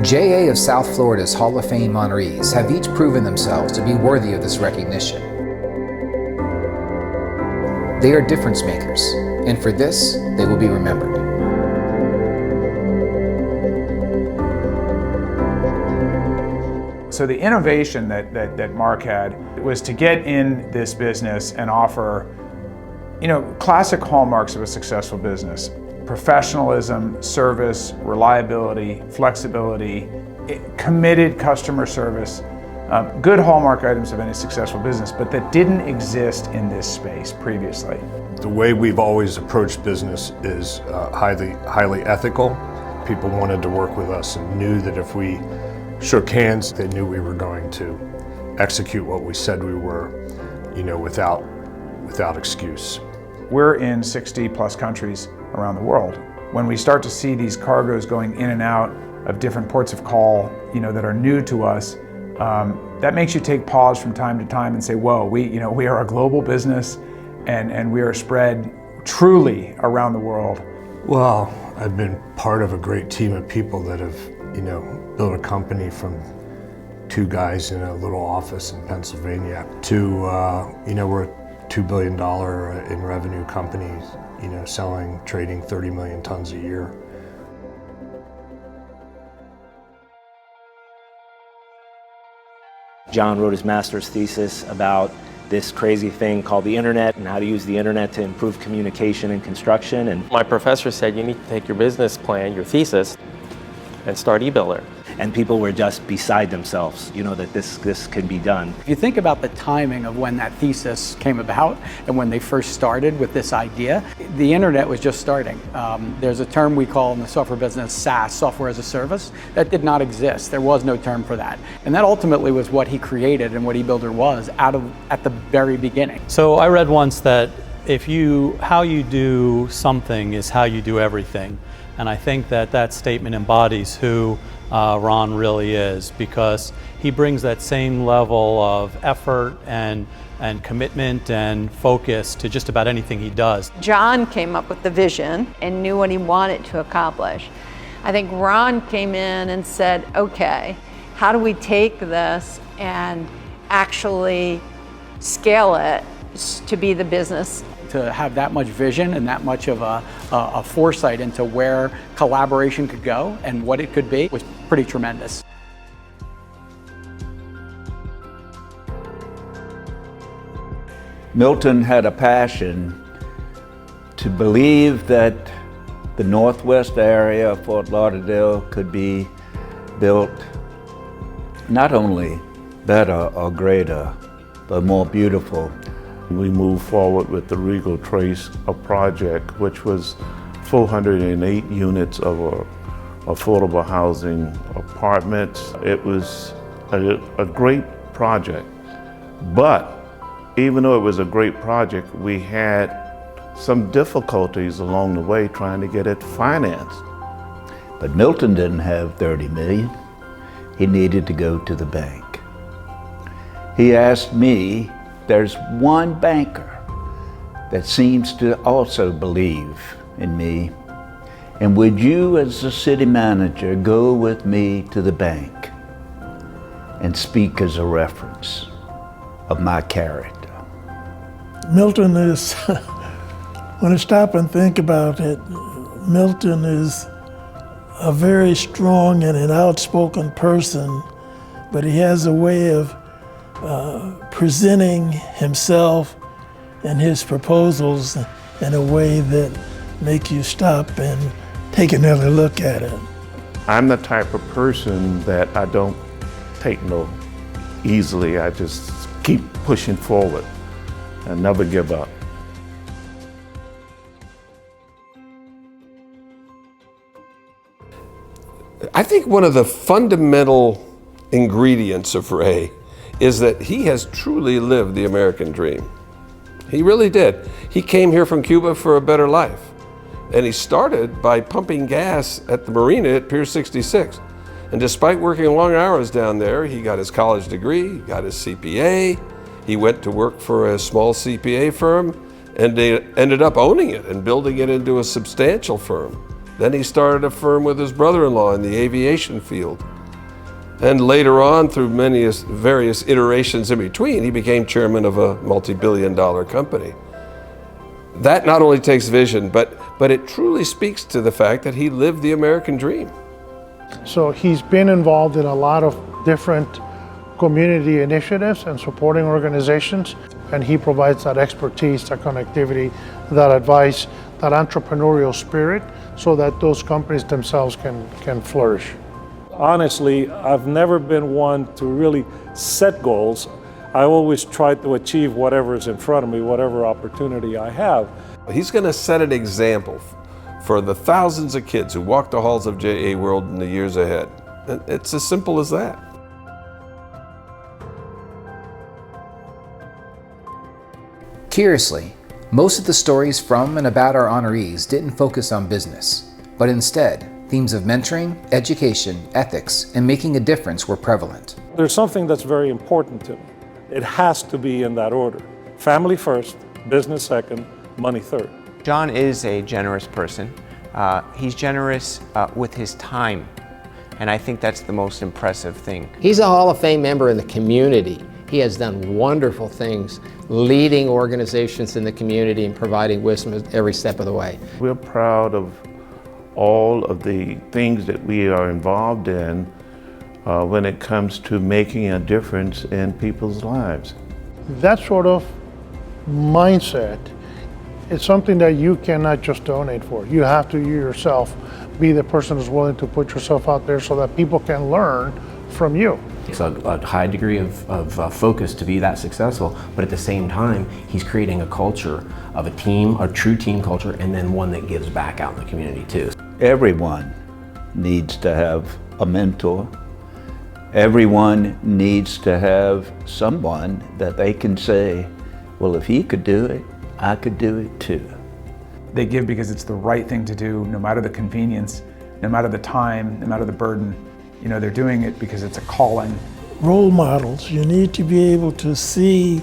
JA of South Florida's Hall of Fame honorees have each proven themselves to be worthy of this recognition. They are difference makers, and for this, they will be remembered. So the innovation that Mark had was to get in this business and offer, classic hallmarks of a successful business: professionalism, service, reliability, flexibility, committed customer service, good hallmark items of any successful business, but that didn't exist in this space previously. The way we've always approached business is highly ethical. People wanted to work with us and knew that if we shook hands, they knew we were going to execute what we said we were, without excuse. We're in 60 plus countries around the world. When we start to see these cargoes going in and out of different ports of call, that are new to us, that makes you take pause from time to time and say, whoa, we are a global business and we are spread truly around the world. Well, I've been part of a great team of people that have, built a company from two guys in a little office in Pennsylvania to, we're a $2 billion in revenue company, trading 30 million tons a year. Jon wrote his master's thesis about this crazy thing called the internet and how to use the internet to improve communication in construction. And my professor said you need to take your business plan, your thesis, and start eBuilder. And people were just beside themselves, that this could be done. If you think about the timing of when that thesis came about and when they first started with this idea, the internet was just starting. There's a term we call in the software business SaaS, software as a service, that did not exist. There was no term for that. And that ultimately was what he created and what eBuilder was at the very beginning. So I read once that how you do something is how you do everything. And I think that statement embodies who Ron really is, because he brings that same level of effort and commitment and focus to just about anything he does. Jon came up with the vision and knew what he wanted to accomplish. I think Ron came in and said, okay, how do we take this and actually scale it to be the business? To have that much vision and that much of a foresight into where collaboration could go and what it could be was pretty tremendous. Milton had a passion to believe that the northwest area of Fort Lauderdale could be built not only better or greater, but more beautiful. We moved forward with the Regal Trace, a project which was 408 units of affordable housing apartments. It was a great project, but even though it was a great project, we had some difficulties along the way trying to get it financed. But Milton didn't have 30 million. He needed to go to the bank. He asked me, there's one banker that seems to also believe in me, and would you as the city manager go with me to the bank and speak as a reference of my character? Milton is, when I stop and think about it, Milton is a very strong and an outspoken person, but he has a way of presenting himself and his proposals in a way that make you stop and take another look at it. I'm the type of person that I don't take no easily. I just keep pushing forward and never give up. I think one of the fundamental ingredients of Ray is that he has truly lived the American dream. He really did. He came here from Cuba for a better life. And he started by pumping gas at the marina at Pier 66. And despite working long hours down there, he got his college degree, got his CPA. He went to work for a small CPA firm, and they ended up owning it and building it into a substantial firm. Then he started a firm with his brother-in-law in the aviation field. And later on, through various iterations in between, he became chairman of a multi-billion-dollar company. That not only takes vision, but it truly speaks to the fact that he lived the American dream. So he's been involved in a lot of different community initiatives and supporting organizations, and he provides that expertise, that connectivity, that advice, that entrepreneurial spirit, so that those companies themselves can flourish. Honestly, I've never been one to really set goals. I always try to achieve whatever is in front of me, whatever opportunity I have. He's going to set an example for the thousands of kids who walk the halls of JA World in the years ahead. It's as simple as that. Curiously, most of the stories from and about our honorees didn't focus on business, but instead, themes of mentoring, education, ethics, and making a difference were prevalent. There's something that's very important to me. It has to be in that order. Family first, business second, money third. Jon is a generous person. He's generous with his time, and I think that's the most impressive thing. He's a Hall of Fame member in the community. He has done wonderful things, leading organizations in the community and providing wisdom every step of the way. We're proud of all of the things that we are involved in when it comes to making a difference in people's lives. That sort of mindset is something that you cannot just donate for. You have to, you yourself, be the person who's willing to put yourself out there so that people can learn from you. It's a high degree of focus to be that successful, but at the same time, he's creating a culture of a team, a true team culture, and then one that gives back out in the community too. Everyone needs to have a mentor. Everyone needs to have someone that they can say, well, if he could do it, I could do it too. They give because it's the right thing to do, no matter the convenience, no matter the time, no matter the burden. You know, they're doing it because it's a calling. Role models. You need to be able to see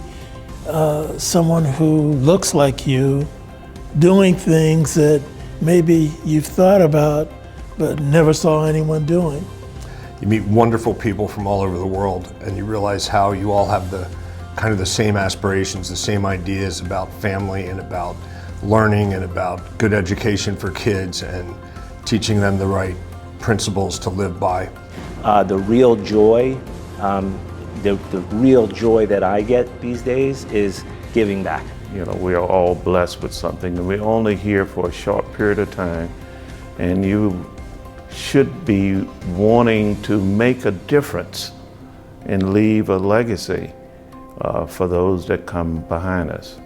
someone who looks like you doing things that maybe you've thought about but never saw anyone doing. You meet wonderful people from all over the world, and you realize how you all have the kind of the same aspirations, the same ideas about family and about learning and about good education for kids and teaching them the right principles to live by. The real joy, the real joy that I get these days is giving back. You know, we are all blessed with something, and we're only here for a short period of time, and you should be wanting to make a difference and leave a legacy for those that come behind us.